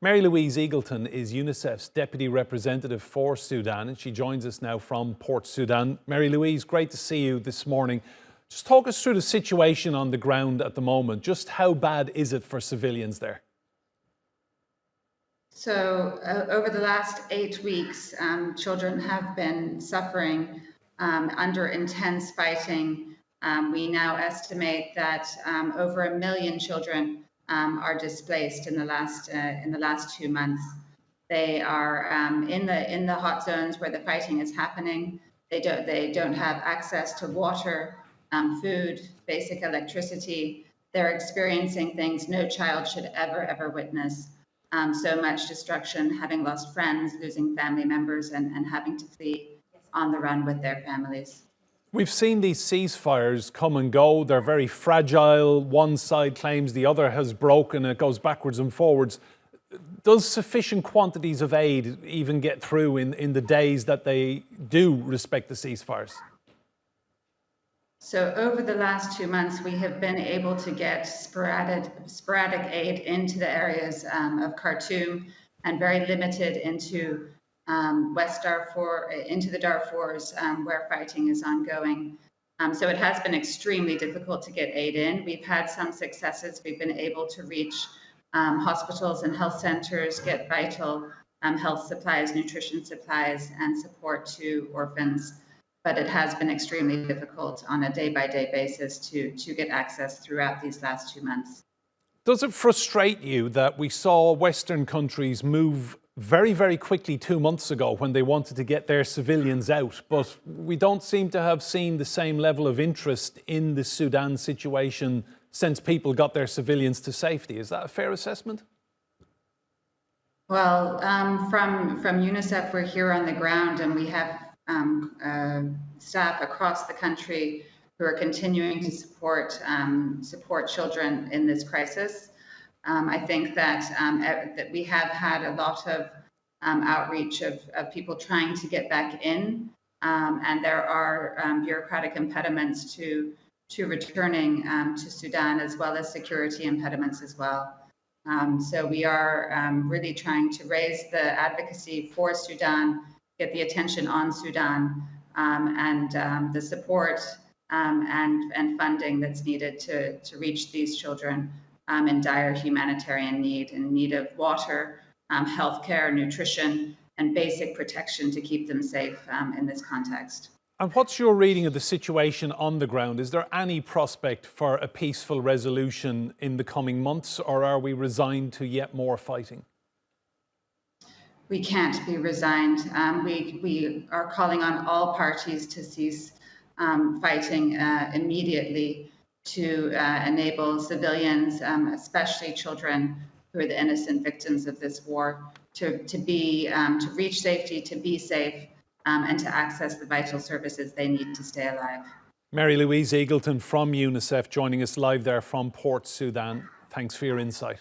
Mary Louise Eagleton is UNICEF's Deputy Representative for Sudan, and she joins us now from Port Sudan. Mary Louise, great to see you this morning. Just talk us through the situation on the ground at the moment. Just how bad is it for civilians there? So over the last 8 weeks, children have been suffering under intense fighting. We now estimate that over 1 million children are displaced in the last 2 months. They are in the hot zones where the fighting is happening. They don't have access to water, food, basic electricity. They're experiencing things no child should ever witness. So much destruction, having lost friends, losing family members, and having to flee on the run with their families. We've seen these ceasefires come and go. They're very fragile. One side claims the other has broken. It goes backwards and forwards. Does sufficient quantities of aid even get through in the days that they do respect the ceasefires? So over the last 2 months, we have been able to get sporadic aid into the areas of Khartoum and very limited into West Darfur, into the Darfurs where fighting is ongoing. So it has been extremely difficult to get aid in. We've had some successes. We've been able to reach hospitals and health centers, get vital health supplies, nutrition supplies, and support to orphans. But it has been extremely difficult on a day-by-day basis to get access throughout these last 2 months. Does it frustrate you that we saw Western countries move very quickly 2 months ago when they wanted to get their civilians out, but we don't seem to have seen the same level of interest in the Sudan situation since people got their civilians to safety? Is that a fair assessment? Well, from UNICEF, we're here on the ground, and we have staff across the country who are continuing to support children in this crisis. I think that we have had a lot of outreach of people trying to get back in, and there are bureaucratic impediments to returning to Sudan, as well as security impediments as well. So we are really trying to raise the advocacy for Sudan, get the attention on Sudan, and the support and funding that's needed to reach these children in dire humanitarian need, in need of water, healthcare, nutrition, and basic protection to keep them safe in this context. And what's your reading of the situation on the ground? Is there any prospect for a peaceful resolution in the coming months, or are we resigned to yet more fighting? We can't be resigned. We are calling on all parties to cease fighting immediately to enable civilians, especially children who are the innocent victims of this war, to reach safety, to be safe, and to access the vital services they need to stay alive. Mary Louise Eagleton from UNICEF joining us live there from Port Sudan. Thanks for your insight.